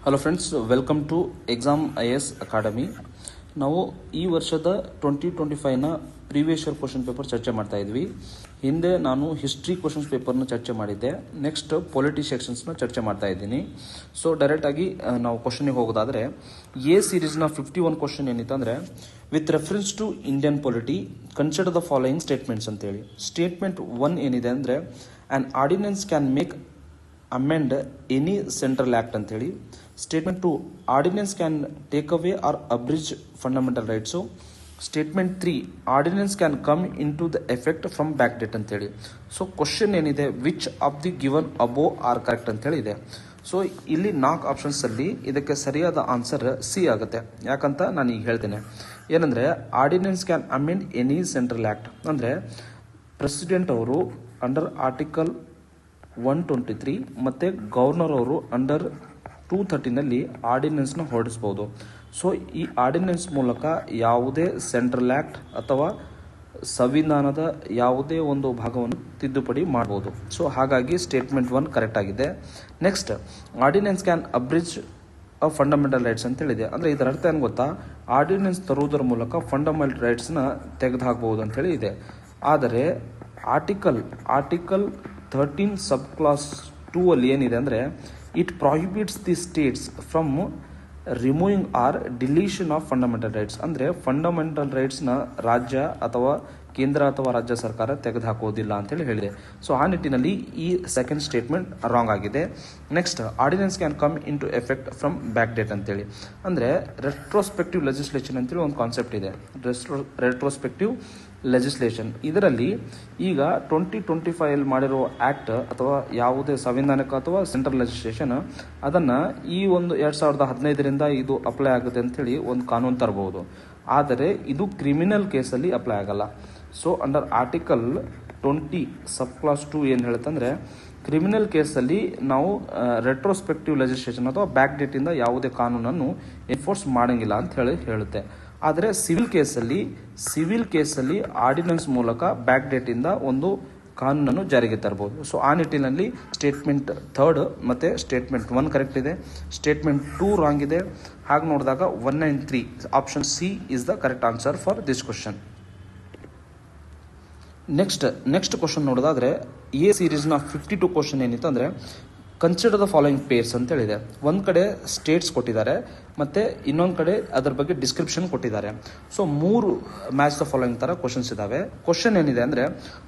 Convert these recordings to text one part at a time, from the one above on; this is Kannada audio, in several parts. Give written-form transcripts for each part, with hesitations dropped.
Hello friends, welcome to exam IAS academy. ನಾವು ಈ ವರ್ಷದ 2025ನ ಪ್ರೀವಿಯಸ್ ಇಯರ್ ಕ್ವಶನ್ ಪೇಪರ್ ಚರ್ಚೆ ಮಾಡ್ತಾ ಇದ್ವಿ. ಹಿಂದೆ ನಾನು ಹಿಸ್ಟ್ರಿ ಕ್ವಶನ್ಸ್ ಪೇಪರ್ನ ಚರ್ಚೆ ಮಾಡಿದ್ದೆ. ನೆಕ್ಸ್ಟ್ ಪೊಲಿಟಿ ಸೆಕ್ಷನ್ಸ್ನ ಚರ್ಚೆ ಮಾಡ್ತಾ ಇದ್ದೀನಿ. ಸೊ ಡೈರೆಕ್ಟಾಗಿ ನಾವು ಕ್ವಶನಿಗೆ ಹೋಗೋದಾದರೆ ಎ ಸೀರೀಸ್ನ 51 ಕ್ವಶನ್ ಏನಿತ್ತು ಅಂದರೆ, with reference to Indian polity consider the following statements ಅಂತೇಳಿ. ಸ್ಟೇಟ್ಮೆಂಟ್ 1 ಏನಿದೆ ಅಂದರೆ, an ordinance can make amend any central act ಅಂತೇಳಿ. Statement 2, ordinance can take away or abridge fundamental rights. Statement 3, ordinance can come in to the effect from back date ಅಂತೇಳಿ. ಸೊ ಕ್ವಶನ್ ಏನಿದೆ, which of the given above are correct ಅಂತೇಳಿ ಇದೆ. ಸೊ ಇಲ್ಲಿ 4 ಆಪ್ಷನ್ಸಲ್ಲಿ ಇದಕ್ಕೆ ಸರಿಯಾದ ಆನ್ಸರ್ ಸಿ ಆಗುತ್ತೆ. ಯಾಕಂತ ನಾನು ಈಗ ಹೇಳ್ತೇನೆ. ಏನಂದರೆ, ordinance can amend any central act ಅಂದರೆ, ಪ್ರೆಸಿಡೆಂಟ್ ಅವರು ಅಂಡರ್ ಆರ್ಟಿಕಲ್ 123 ಮತ್ತು ಗವರ್ನರ್ ಅವರು ಅಂಡರ್ 230ನಲ್ಲಿ ಆರ್ಡಿನೆನ್ಸ್ನ ಹೊರಡಿಸ್ಬೋದು. ಸೊ ಈ ಆರ್ಡಿನೆನ್ಸ್ ಮೂಲಕ ಯಾವುದೇ ಸೆಂಟ್ರಲ್ ಆ್ಯಕ್ಟ್ ಅಥವಾ ಸಂವಿಧಾನದ ಯಾವುದೇ ಒಂದು ಭಾಗವನ್ನು ತಿದ್ದುಪಡಿ ಮಾಡ್ಬೋದು. ಸೊ ಹಾಗಾಗಿ ಸ್ಟೇಟ್ಮೆಂಟ್ 1 ಕರೆಕ್ಟ್ ಆಗಿದೆ. Next, ordinance can abridge fundamental rights ಅಂತ ಹೇಳಿದೆ. ಅಂದರೆ ಇದರ ಅರ್ಥ ಏನು ಗೊತ್ತಾ, ಆರ್ಡಿನೆನ್ಸ್ ತರುವುದರ ಮೂಲಕ ಫಂಡಮೆಂಟಲ್ ರೈಟ್ಸ್ನ ತೆಗೆದು ಹಾಕ್ಬೋದು ಅಂತೇಳಿ ಇದೆ. ಆದರೆ ಆರ್ಟಿಕಲ್ 13 ಸಬ್ ಕ್ಲಾಸ್ 2 ಅಲ್ಲಿ ಏನಿದೆ ಅಂದರೆ, it prohibits the states from removing or deletion of fundamental rights. ಅಂದರೆ ಫಂಡಮೆಂಟಲ್ ರೈಟ್ಸ್ನ ರಾಜ್ಯ ಅಥವಾ ಕೇಂದ್ರ ಅಥವಾ ರಾಜ್ಯ ಸರ್ಕಾರ ತೆಗೆದುಹಾಕೋದಿಲ್ಲ ಅಂತೇಳಿ ಹೇಳಿದೆ. ಸೊ ಆ ನಿಟ್ಟಿನಲ್ಲಿ ಈ ಸೆಕೆಂಡ್ ಸ್ಟೇಟ್ಮೆಂಟ್ ರಾಂಗ್ ಆಗಿದೆ. Next, ordinance can come in to effect from back date ಅಂತೇಳಿ. ಅಂದರೆ ರೆಟ್ರೋಸ್ಪೆಕ್ಟಿವ್ ಲೆಜಿಸ್ಲೇಷನ್ ಅಂತೇಳಿ ಒಂದು ಕಾನ್ಸೆಪ್ಟ್ ಇದೆ. ರೆಟ್ರೋಸ್ಪೆಕ್ಟಿವ್ ಲೆಜಿಸ್ಲೇಷನ್ ಇದರಲ್ಲಿ ಈಗ 2025 ಮಾಡಿರೋ ಆ್ಯಕ್ಟ್ ಅಥವಾ ಯಾವುದೇ ಸಂವಿಧಾನಿಕ ಅಥವಾ ಸೆಂಟ್ರಲ್ ಲೆಜಿಸ್ಲೇಷನ್ ಅದನ್ನು ಈ ಒಂದು 2015ರಿಂದ ಇದು ಅಪ್ಲೈ ಆಗುತ್ತೆ ಅಂಥೇಳಿ ಒಂದು ಕಾನೂನು ತರಬಹುದು. ಆದರೆ ಇದು ಕ್ರಿಮಿನಲ್ ಕೇಸಲ್ಲಿ ಅಪ್ಲೈ ಆಗಲ್ಲ. ಸೊ ಅಂಡರ್ ಆರ್ಟಿಕಲ್ 20 ಸಬ್ ಕ್ಲಾಸ್ 2 ಏನು ಹೇಳುತ್ತಂದರೆ, ಕ್ರಿಮಿನಲ್ ಕೇಸಲ್ಲಿ ನಾವು ರೆಟ್ರೋಸ್ಪೆಕ್ಟಿವ್ ಲೆಜಿಸ್ಲೇಷನ್ ಅಥವಾ ಬ್ಯಾಕ್ ಡೇಟಿಂದ ಯಾವುದೇ ಕಾನೂನನ್ನು ಎನ್ಫೋರ್ಸ್ ಮಾಡೋಂಗಿಲ್ಲ ಅಂತ ಹೇಳುತ್ತೆ. ಆದರೆ ಸಿವಿಲ್ ಕೇಸಲ್ಲಿ ಆರ್ಡಿನೆನ್ಸ್ ಮೂಲಕ ಬ್ಯಾಕ್ ಡೇಟಿಂದ ಒಂದು ಕಾನೂನನ್ನು ಜಾರಿಗೆ ತರಬಹುದು. ಸೊ ಆ ನಿಟ್ಟಿನಲ್ಲಿ ಸ್ಟೇಟ್ಮೆಂಟ್ 3 ಮತ್ತು ಸ್ಟೇಟ್ಮೆಂಟ್ 1 ಕರೆಕ್ಟ್ ಇದೆ. ಸ್ಟೇಟ್ಮೆಂಟ್ 2 ರಾಂಗ್ ಇದೆ. ಹಾಗೆ ನೋಡಿದಾಗ 193 option C is the correct answer for this question. Next question ನೋಡೋದಾದರೆ, ಎ ಸೀರೀಸ್ನ 52 ಕ್ವಶನ್ ಏನಿತ್ತು ಅಂದರೆ, ಕನ್ಸಿಡರ್ ದ ಫಾಲೋಯಿಂಗ್ ಪೇರ್ಸ್ ಅಂತ ಹೇಳಿದೆ. ಒಂದು ಕಡೆ ಸ್ಟೇಟ್ಸ್ ಕೊಟ್ಟಿದ್ದಾರೆ ಮತ್ತು ಇನ್ನೊಂದು ಕಡೆ ಅದರ ಬಗ್ಗೆ ಡಿಸ್ಕ್ರಿಪ್ಷನ್ ಕೊಟ್ಟಿದ್ದಾರೆ. ಸೊ 3 ಮ್ಯಾಚ್ ದ ಫಾಲೋಯಿಂಗ್ ಥರ ಕ್ವಶನ್ಸ್ ಇದ್ದಾವೆ. ಕ್ವಶನ್ ಏನಿದೆ ಅಂದರೆ,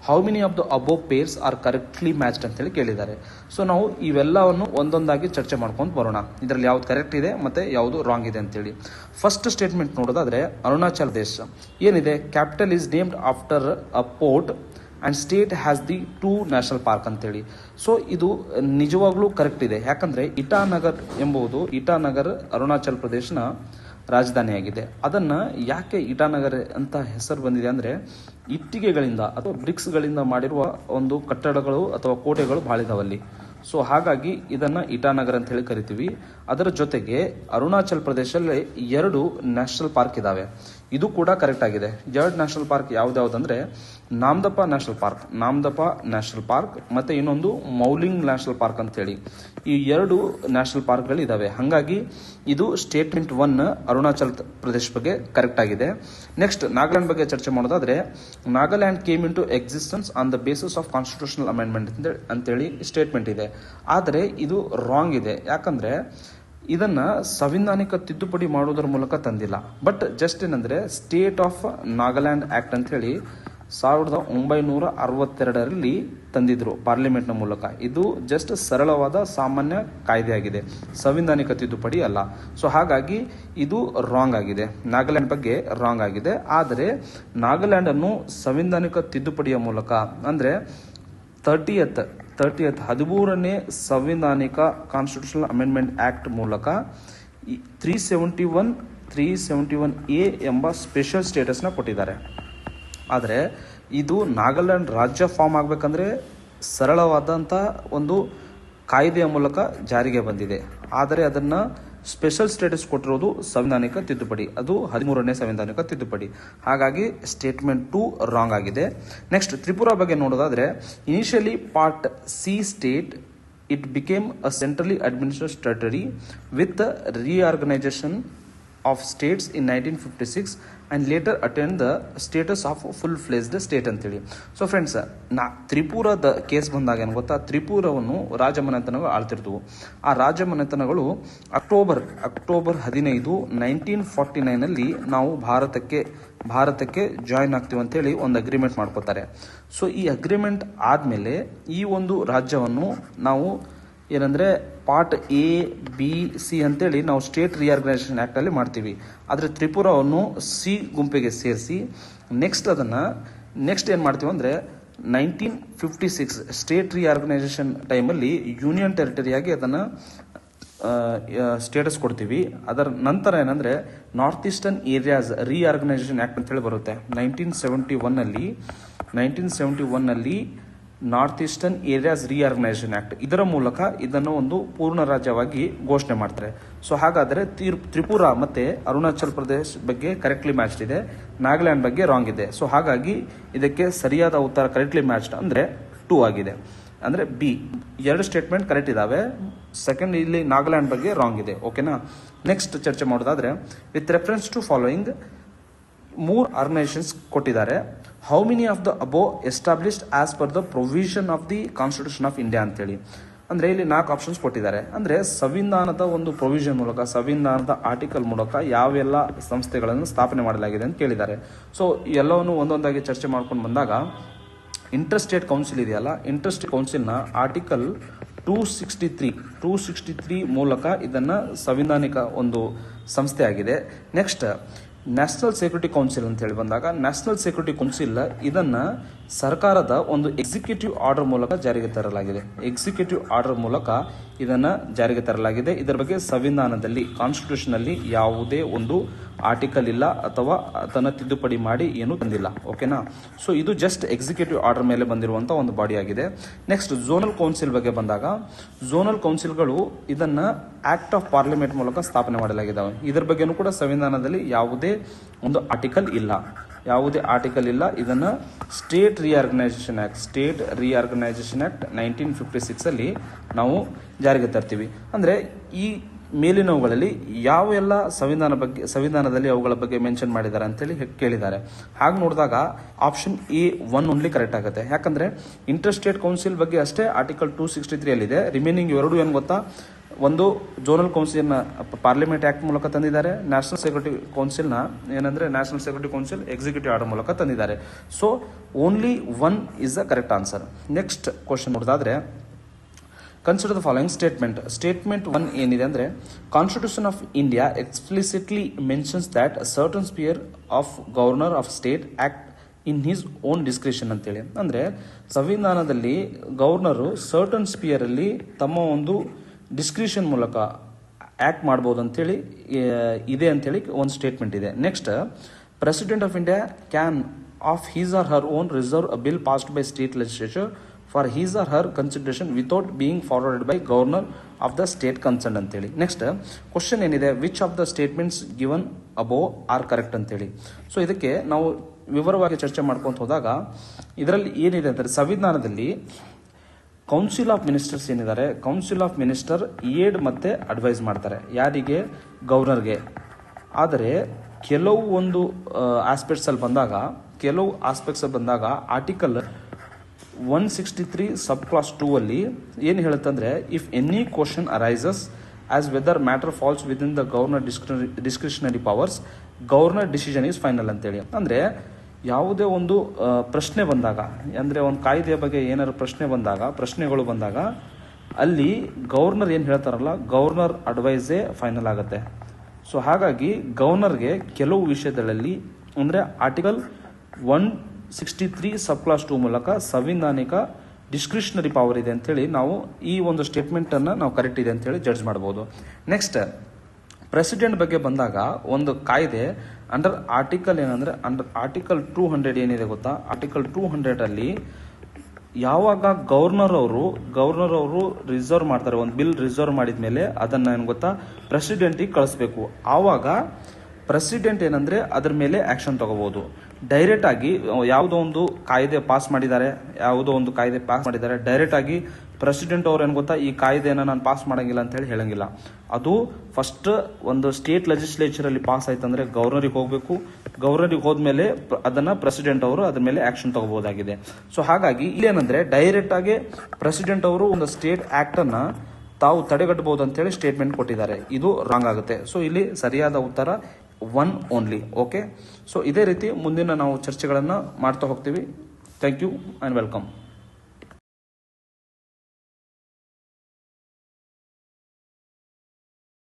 how many of the above pairs are correctly matched ಅಂತೇಳಿ ಕೇಳಿದ್ದಾರೆ. ಸೊ ನಾವು ಇವೆಲ್ಲವನ್ನು ಒಂದೊಂದಾಗಿ ಚರ್ಚೆ ಮಾಡ್ಕೊಂಡು ಬರೋಣ, ಇದರಲ್ಲಿ ಯಾವ್ದು ಕರೆಕ್ಟ್ ಇದೆ ಮತ್ತು ಯಾವುದು ರಾಂಗ್ ಇದೆ ಅಂತೇಳಿ. ಫಸ್ಟ್ ಸ್ಟೇಟ್ಮೆಂಟ್ ನೋಡೋದಾದರೆ, ಅರುಣಾಚಲ್ ಪ್ರದೇಶ್ ಏನಿದೆ, capital is named after a port and state has the 2 national park ಅಂತೇಳಿ. ಸೊ ಇದು ನಿಜವಾಗ್ಲೂ ಕರೆಕ್ಟ್ ಇದೆ. ಯಾಕಂದರೆ ಇಟಾನಗರ್ ಅರುಣಾಚಲ್ ಪ್ರದೇಶನ ರಾಜಧಾನಿಯಾಗಿದೆ. ಅದನ್ನು ಯಾಕೆ ಇಟಾನಗರ್ ಅಂತ ಹೆಸರು ಬಂದಿದೆ ಅಂದರೆ, ಇಟ್ಟಿಗೆಗಳಿಂದ ಅಥವಾ ಬ್ರಿಕ್ಸ್ಗಳಿಂದ ಮಾಡಿರುವ ಒಂದು ಕಟ್ಟಡಗಳು ಅಥವಾ ಕೋಟೆಗಳು ಭಾಳ ಇದಾವಲ್ಲಿ. ಸೊ ಹಾಗಾಗಿ ಇದನ್ನು ಇಟಾನಗರ್ ಅಂತ ಹೇಳಿ ಕರಿತೀವಿ. ಅದರ ಜೊತೆಗೆ ಅರುಣಾಚಲ್ ಪ್ರದೇಶದಲ್ಲಿ 2 ನ್ಯಾಷನಲ್ ಪಾರ್ಕ್ ಇದ್ದಾವೆ. ಇದು ಕೂಡ ಕರೆಕ್ಟ್ ಆಗಿದೆ. 2 ನ್ಯಾಷನಲ್ ಪಾರ್ಕ್ ಯಾವುದಂದರೆ, ನಾಮ್ದಪಾ ನ್ಯಾಷನಲ್ ಪಾರ್ಕ್ ಮತ್ತು ಇನ್ನೊಂದು ಮೌಲಿಂಗ್ ನ್ಯಾಷನಲ್ ಪಾರ್ಕ್ ಅಂತೇಳಿ ಈ 2 ನ್ಯಾಷನಲ್ ಪಾರ್ಕ್ಗಳು ಇದ್ದಾವೆ. ಹಾಗಾಗಿ ಇದು ಸ್ಟೇಟ್ಮೆಂಟ್ 1 ಅರುಣಾಚಲ್ ಪ್ರದೇಶ್ ಬಗ್ಗೆ ಕರೆಕ್ಟ್ ಆಗಿದೆ. ನೆಕ್ಸ್ಟ್, ನಾಗಾಲ್ಯಾಂಡ್ ಬಗ್ಗೆ ಚರ್ಚೆ ಮಾಡೋದಾದರೆ, Nagaland came into existence on the basis of constitutional amendment ಅಂತೇಳಿ ಸ್ಟೇಟ್ಮೆಂಟ್ ಇದೆ. ಆದರೆ ಇದು ರಾಂಗ್ ಇದೆ. ಯಾಕಂದರೆ ಇದನ್ನು ಸಂವಿಧಾನಿಕ ತಿದ್ದುಪಡಿ ಮಾಡೋದ್ರ ಮೂಲಕ ತಂದಿಲ್ಲ. ಬಟ್ ಜಸ್ಟ್ ಏನಂದರೆ, ಸ್ಟೇಟ್ ಆಫ್ ನಾಗಾಲ್ಯಾಂಡ್ ಆ್ಯಕ್ಟ್ ಅಂಥೇಳಿ 1962ರಲ್ಲಿ ತಂದಿದ್ರು ಪಾರ್ಲಿಮೆಂಟ್ನ ಮೂಲಕ. ಇದು ಜಸ್ಟ್ ಸರಳವಾದ ಸಾಮಾನ್ಯ ಕಾಯ್ದೆಯಾಗಿದೆ, ಸಂವಿಧಾನಿಕ ತಿದ್ದುಪಡಿ ಅಲ್ಲ. ಸೊ ಹಾಗಾಗಿ ಇದು ರಾಂಗ್ ಆಗಿದೆ, ನಾಗಾಲ್ಯಾಂಡ್ ಬಗ್ಗೆ ರಾಂಗ್ ಆಗಿದೆ. ಆದರೆ ನಾಗಾಲ್ಯಾಂಡನ್ನು ಸಂವಿಧಾನಿಕ ತಿದ್ದುಪಡಿಯ ಮೂಲಕ ಅಂದರೆ 13ನೇ ಸಂವಿಧಾನಿಕ ಕಾನ್ಸ್ಟಿಟ್ಯೂಷನಲ್ ಅಮೆಂಡ್ಮೆಂಟ್ ಆ್ಯಕ್ಟ್ ಮೂಲಕ 371A ಎಂಬ ಸ್ಪೆಷಲ್ ಸ್ಟೇಟಸ್ನ ಕೊಟ್ಟಿದ್ದಾರೆ. ಆದರೆ ಇದು ನಾಗಾಲ್ಯಾಂಡ್ ರಾಜ್ಯ ಫಾರ್ಮ್ ಆಗಬೇಕಂದ್ರೆ ಸರಳವಾದಂಥ ಒಂದು ಕಾಯ್ದೆಯ ಮೂಲಕ ಜಾರಿಗೆ ಬಂದಿದೆ. ಆದರೆ ಅದನ್ನು ಸ್ಪೆಷಲ್ ಸ್ಟೇಟಸ್ ಕೊಟ್ಟಿರೋದು ಸಂವಿಧಾನಿಕ ತಿದ್ದುಪಡಿ, ಅದು 13ನೇ ಸಂವಿಧಾನಿಕ ತಿದ್ದುಪಡಿ. ಹಾಗಾಗಿ ಸ್ಟೇಟ್ಮೆಂಟ್ 2 ರಾಂಗ್ ಆಗಿದೆ. ನೆಕ್ಸ್ಟ್, ತ್ರಿಪುರಾ ಬಗ್ಗೆ ನೋಡೋದಾದರೆ, initially part C state it became a centrally administered territory with the reorganization of states in 1956 and later attained the status of full-fledged state ಅಂತೇಳಿ. ಸೊ ಫ್ರೆಂಡ್ಸ್, ತ್ರಿಪುರದ ಕೇಸ್ ಬಂದಾಗ ಏನು ಗೊತ್ತಾ, ತ್ರಿಪುರವನ್ನು ರಾಜಮನೆತನಗಳು ಆಳ್ತಿರ್ತೀವಿ. ಆ ರಾಜಮನೆತನಗಳು ಅಕ್ಟೋಬರ್ 15, 1949 ನಾವು ಭಾರತಕ್ಕೆ ಜಾಯಿನ್ ಆಗ್ತೀವಿ ಅಂತೇಳಿ ಒಂದು ಅಗ್ರಿಮೆಂಟ್ ಮಾಡ್ಕೋತಾರೆ. ಸೊ ಈ ಅಗ್ರಿಮೆಂಟ್ ಆದಮೇಲೆ ಈ ಒಂದು ರಾಜ್ಯವನ್ನು ನಾವು ಏನಂದರೆ ಪಾರ್ಟ್ ಎ ಬಿ ಸಿ ಅಂತೇಳಿ ನಾವು ಸ್ಟೇಟ್ ರಿಆರ್ಗನೈಸೇಷನ್ ಆ್ಯಕ್ಟಲ್ಲಿ ಮಾಡ್ತೀವಿ. ಆದರೆ ತ್ರಿಪುರವನ್ನು ಸಿ ಗುಂಪಿಗೆ ಸೇರಿಸಿ ನೆಕ್ಸ್ಟ್ ಏನು ಮಾಡ್ತೀವಿ ಅಂದರೆ 1956 ಸ್ಟೇಟ್ ರಿಆರ್ಗನೈಸೇಷನ್ ಟೈಮಲ್ಲಿ ಯೂನಿಯನ್ ಟೆರಿಟರಿಯಾಗಿ ಅದನ್ನು ಸ್ಟೇಟಸ್ ಕೊಡ್ತೀವಿ. ಅದರ ನಂತರ ಏನಂದರೆ north eastern areas reorganisation act ಅಂತೇಳಿ ಬರುತ್ತೆ 1971ನಲ್ಲಿ north eastern areas reorganisation act. ಇದರ ಮೂಲಕ ಇದನ್ನು ಒಂದು ಪೂರ್ಣ ರಾಜ್ಯವಾಗಿ ಘೋಷಣೆ ಮಾಡ್ತಾರೆ. ಸೊ ಹಾಗಾದರೆ ತ್ರಿಪುರ ಮತ್ತು ಅರುಣಾಚಲ್ ಪ್ರದೇಶ್ ಬಗ್ಗೆ ಕರೆಕ್ಟ್ಲಿ ಮ್ಯಾಚ್ಡ್ ಇದೆ, ನಾಗಾಲ್ಯಾಂಡ್ ಬಗ್ಗೆ ರಾಂಗ್ ಇದೆ. ಸೊ ಹಾಗಾಗಿ ಇದಕ್ಕೆ ಸರಿಯಾದ ಉತ್ತರ ಕರೆಕ್ಟ್ಲಿ ಮ್ಯಾಚ್ಡ್ ಅಂದರೆ 2 ಆಗಿದೆ. ಅಂದರೆ ಬಿ, 2 ಸ್ಟೇಟ್ಮೆಂಟ್ ಕರೆಕ್ಟ್ ಇದ್ದಾವೆ. ಸೆಕೆಂಡ್ ಇಲ್ಲಿ ನಾಗಾಲ್ಯಾಂಡ್ ಬಗ್ಗೆ ರಾಂಗ್ ಇದೆ. ಓಕೆನಾ. ನೆಕ್ಸ್ಟ್ ಚರ್ಚೆ ಮಾಡೋದಾದರೆ with reference to following 3 organisations ಕೊಟ್ಟಿದ್ದಾರೆ. How many of the above established as per the provision of the constitution of India ಅಂತೇಳಿ. ಅಂದರೆ ಇಲ್ಲಿ 4 ಆಪ್ಷನ್ಸ್ ಕೊಟ್ಟಿದ್ದಾರೆ. ಅಂದರೆ ಸಂವಿಧಾನದ ಒಂದು ಪ್ರೊವಿಷನ್ ಮೂಲಕ, ಸಂವಿಧಾನದ ಆರ್ಟಿಕಲ್ ಮೂಲಕ ಯಾವೆಲ್ಲ ಸಂಸ್ಥೆಗಳನ್ನು ಸ್ಥಾಪನೆ ಮಾಡಲಾಗಿದೆ ಅಂತ ಕೇಳಿದ್ದಾರೆ. ಸೊ ಎಲ್ಲವನ್ನು ಒಂದೊಂದಾಗಿ ಚರ್ಚೆ ಮಾಡ್ಕೊಂಡು ಬಂದಾಗ ಇಂಟರ್ ಸ್ಟೇಟ್ ಕೌನ್ಸಿಲ್ ಇದೆಯಲ್ಲ, ಇಂಟರ್ ಸ್ಟೇಟ್ ಕೌನ್ಸಿಲ್ನ ಆರ್ಟಿಕಲ್ 263 ಮೂಲಕ ಇದನ್ನು ಸಂವಿಧಾನಿಕ ಒಂದು ಸಂಸ್ಥೆ ಆಗಿದೆ. ನೆಕ್ಸ್ಟ್ ನ್ಯಾಷನಲ್ ಸೆಕ್ಯೂರಿಟಿ ಕೌನ್ಸಿಲ್ ಅಂತ ಹೇಳಿ ಬಂದಾಗ, ನ್ಯಾಷನಲ್ ಸೆಕ್ಯೂರಿಟಿ ಕೌನ್ಸಿಲ್ ಇದನ್ನು ಸರ್ಕಾರದ ಒಂದು ಎಕ್ಸಿಕ್ಯೂಟಿವ್ ಆರ್ಡರ್ ಮೂಲಕ ಜಾರಿಗೆ ತರಲಾಗಿದೆ. ಇದರ ಬಗ್ಗೆ ಸಂವಿಧಾನದಲ್ಲಿ, ಕಾನ್ಸ್ಟಿಟ್ಯೂಷನಲ್ಲಿ ಯಾವುದೇ ಒಂದು ಆರ್ಟಿಕಲ್ ಇಲ್ಲ ಅಥವಾ ಅದನ್ನು ತಿದ್ದುಪಡಿ ಮಾಡಿ ಏನೂ ತಂದಿಲ್ಲ. ಓಕೆನಾ. ಸೊ ಇದು ಜಸ್ಟ್ ಎಕ್ಸಿಕ್ಯೂಟಿವ್ ಆರ್ಡರ್ ಮೇಲೆ ಬಂದಿರುವಂಥ ಒಂದು ಬಾಡಿ ಆಗಿದೆ. ನೆಕ್ಸ್ಟ್ ಝೋನಲ್ ಕೌನ್ಸಿಲ್ ಬಗ್ಗೆ ಬಂದಾಗ, ಝೋನಲ್ ಕೌನ್ಸಿಲ್ಗಳು ಇದನ್ನು ಆಕ್ಟ್ ಆಫ್ ಪಾರ್ಲಿಮೆಂಟ್ ಮೂಲಕ ಸ್ಥಾಪನೆ ಮಾಡಲಾಗಿದ್ದಾವೆ. ಇದರ ಬಗ್ಗೆನೂ ಕೂಡ ಸಂವಿಧಾನದಲ್ಲಿ ಯಾವುದೇ ಒಂದು ಆರ್ಟಿಕಲ್ ಇಲ್ಲ. ಇದನ್ನು ಸ್ಟೇಟ್ ರಿಆರ್ಗನೈಸೇಷನ್ ಆ್ಯಕ್ಟ್ 1956 ನಾವು ಜಾರಿಗೆ ತರ್ತೀವಿ. ಅಂದರೆ ಈ ಮೇಲಿನವುಗಳಲ್ಲಿ ಯಾವೆಲ್ಲ ಸಂವಿಧಾನದಲ್ಲಿ ಅವುಗಳ ಬಗ್ಗೆ ಮೆನ್ಷನ್ ಮಾಡಿದ್ದಾರೆ ಅಂತೇಳಿ ಕೇಳಿದ್ದಾರೆ. ಹಾಗೆ ನೋಡಿದಾಗ ಆಪ್ಷನ್ ಎ 1 ಓನ್ಲಿ ಕರೆಕ್ಟ್ ಆಗುತ್ತೆ. ಯಾಕಂದರೆ ಇಂಟರ್ ಸ್ಟೇಟ್ ಕೌನ್ಸಿಲ್ ಬಗ್ಗೆ ಅಷ್ಟೇ ಆರ್ಟಿಕಲ್ 263 ರಿಮೈನಿಂಗ್ 2 ಏನು ಗೊತ್ತಾ, ಒಂದು ಝೋನಲ್ ಕೌನ್ಸಿಲ್ನ ಪಾರ್ಲಿಮೆಂಟ್ ಆ್ಯಕ್ಟ್ ಮೂಲಕ ತಂದಿದ್ದಾರೆ, ನ್ಯಾಷನಲ್ ಸೆಕ್ಯೂರಿಟಿ ಕೌನ್ಸಿಲ್ನ national security council executive order ಮೂಲಕ ತಂದಿದ್ದಾರೆ. So only 1 is the correct answer. Next question ನೋಡೋದಾದ್ರೆ, ಕನ್ಸಿಡರ್ ದ ಫಾಲೋಯಿಂಗ್ ಸ್ಟೇಟ್ಮೆಂಟ್ 1 ಏನಿದೆ ಅಂದರೆ, constitution of India explicitly mentions that certain sphere of governor of state act in his own discretion ಅಂತೇಳಿ. ಅಂದರೆ ಸಂವಿಧಾನದಲ್ಲಿ ಗವರ್ನರು ಸರ್ಟನ್ ಸ್ಪಿಯರಲ್ಲಿ ತಮ್ಮ ಒಂದು ಡಿಸ್ಕ್ರಿಷನ್ ಮೂಲಕ ಆ್ಯಕ್ಟ್ ಮಾಡ್ಬೋದು ಅಂತೇಳಿ ಇದೆ ಅಂತೇಳಿ ಒಂದು ಸ್ಟೇಟ್ಮೆಂಟ್ ಇದೆ. Next, president of India can of his or her own reserve a bill passed by state legislature for his or her consideration without being forwarded by governor of the state concern ಅಂತೇಳಿ. ನೆಕ್ಸ್ಟ್ ಕ್ವಶನ್ ಏನಿದೆ, which of the statements given above R correct ಅಂತೇಳಿ. ಸೊ ಇದಕ್ಕೆ ನಾವು ವಿವರವಾಗಿ ಚರ್ಚೆ ಮಾಡ್ಕೊಂತ ಹೋದಾಗ ಇದರಲ್ಲಿ ಏನಿದೆ ಅಂದರೆ, ಸಂವಿಧಾನದಲ್ಲಿ ಕೌನ್ಸಿಲ್ ಆಫ್ ಮಿನಿಸ್ಟರ್ಸ್ ಏನಿದ್ದಾರೆ, ಕೌನ್ಸಿಲ್ ಆಫ್ ಮಿನಿಸ್ಟರ್ ಏಡ್ ಮತ್ತು ಅಡ್ವೈಸ್ ಮಾಡ್ತಾರೆ. ಯಾರಿಗೆ? ಗವರ್ನರ್ಗೆ. ಆದರೆ ಕೆಲವು ಒಂದು ಆಸ್ಪೆಕ್ಟ್ಸಲ್ಲಿ ಬಂದಾಗ ಆರ್ಟಿಕಲ್ 163 ಸಬ್ ಕ್ಲಾಸ್ 2 ಅಲ್ಲಿ ಏನು ಹೇಳುತ್ತಂದರೆ, if any question arises as whether matter falls within the governor discretionary powers, governor decision is final ಅಂತೇಳಿ. ಅಂದರೆ ಯಾವುದೇ ಒಂದು ಪ್ರಶ್ನೆ ಬಂದಾಗ, ಅಂದರೆ ಒಂದು ಕಾಯ್ದೆಯ ಬಗ್ಗೆ ಏನಾದ್ರು ಪ್ರಶ್ನೆಗಳು ಬಂದಾಗ ಅಲ್ಲಿ ಗವರ್ನರ್ ಏನು ಹೇಳ್ತಾರಲ್ಲ, ಗವರ್ನರ್ ಅಡ್ವೈಸೇ ಫೈನಲ್ ಆಗುತ್ತೆ. ಸೊ ಹಾಗಾಗಿ ಗವರ್ನರ್ಗೆ ಕೆಲವು ವಿಷಯಗಳಲ್ಲಿ, ಅಂದರೆ ಆರ್ಟಿಕಲ್ 163 ಸಬ್ ಕ್ಲಾಸ್ 2 ಮೂಲಕ ಸಂವಿಧಾನಿಕ ಡಿಸ್ಕ್ರಿಷನರಿ ಪವರ್ ಇದೆ ಅಂತೇಳಿ ನಾವು ಈ ಒಂದು ಸ್ಟೇಟ್ಮೆಂಟನ್ನು ನಾವು ಕರೆಕ್ಟ್ ಇದೆ ಅಂತೇಳಿ ಜಡ್ಜ್ ಮಾಡ್ಬೋದು. ನೆಕ್ಸ್ಟ್, ಪ್ರೆಸಿಡೆಂಟ್ ಬಗ್ಗೆ ಬಂದಾಗ ಒಂದು ಕಾಯ್ದೆ ಅಂಡರ್ ಆರ್ಟಿಕಲ್ ಏನಂದರೆ, ಅಂಡರ್ ಆರ್ಟಿಕಲ್ 200 ಏನಿದೆ ಗೊತ್ತಾ, ಆರ್ಟಿಕಲ್ 200 ಯಾವಾಗ ಗವರ್ನರ್ ಅವರು ರಿಸರ್ವ್ ಮಾಡ್ತಾರೆ, ಒಂದು ಬಿಲ್ ರಿಸರ್ವ್ ಮಾಡಿದ ಮೇಲೆ ಅದನ್ನು ಏನು ಗೊತ್ತಾ ಪ್ರೆಸಿಡೆಂಟಿಗೆ ಕಳಿಸ್ಬೇಕು. ಆವಾಗ ಪ್ರೆಸಿಡೆಂಟ್ ಏನಂದರೆ ಅದ್ರ ಮೇಲೆ ಆ್ಯಕ್ಷನ್ ತಗೋಬೋದು. ಡೈರೆಕ್ಟಾಗಿ ಯಾವುದೋ ಒಂದು ಕಾಯ್ದೆ ಪಾಸ್ ಮಾಡಿದ್ದಾರೆ ಡೈರೆಕ್ಟಾಗಿ ಪ್ರೆಸಿಡೆಂಟ್ ಅವ್ರು ಏನು ಗೊತ್ತಾ, ಈ ಕಾಯ್ದೆನ ನಾನು ಪಾಸ್ ಮಾಡಂಗಿಲ್ಲ ಅಂತ ಹೇಳಿ ಹೇಳಂಗಿಲ್ಲ. ಅದು ಫಸ್ಟ್ ಒಂದು ಸ್ಟೇಟ್ ಲೆಜಿಸ್ಲೇಚರ್ ಅಲ್ಲಿ ಪಾಸ್ ಆಯ್ತಂದ್ರೆ ಗವರ್ನರಿಗೆ ಹೋಗಬೇಕು. ಗವರ್ನರಿಗೆ ಹೋದ್ಮೇಲೆ ಅದನ್ನ ಪ್ರೆಸಿಡೆಂಟ್ ಅವರು ಅದ್ರ ಮೇಲೆ ಆಕ್ಷನ್ ತಗೋಬಹುದಾಗಿದೆ. ಸೊ ಹಾಗಾಗಿ ಇಲ್ಲೇನಂದ್ರೆ ಡೈರೆಕ್ಟ್ ಆಗಿ ಪ್ರೆಸಿಡೆಂಟ್ ಅವರು ಒಂದು ಸ್ಟೇಟ್ ಆಕ್ಟ್ ಅನ್ನ ತಾವು ತಡೆಗಟ್ಟಬಹುದು ಅಂತ ಹೇಳಿ ಸ್ಟೇಟ್ಮೆಂಟ್ ಕೊಟ್ಟಿದ್ದಾರೆ. ಇದು ರಾಂಗ್ ಆಗುತ್ತೆ. ಸೊ ಇಲ್ಲಿ ಸರಿಯಾದ ಉತ್ತರ 1 ಓನ್ಲಿ. ಓಕೆ, ಸೊ ಇದೇ ರೀತಿ ಮುಂದಿನ ನಾವು ಚರ್ಚೆಗಳನ್ನ ಮಾಡ್ತಾ ಹೋಗ್ತೀವಿ. Thank you and welcome.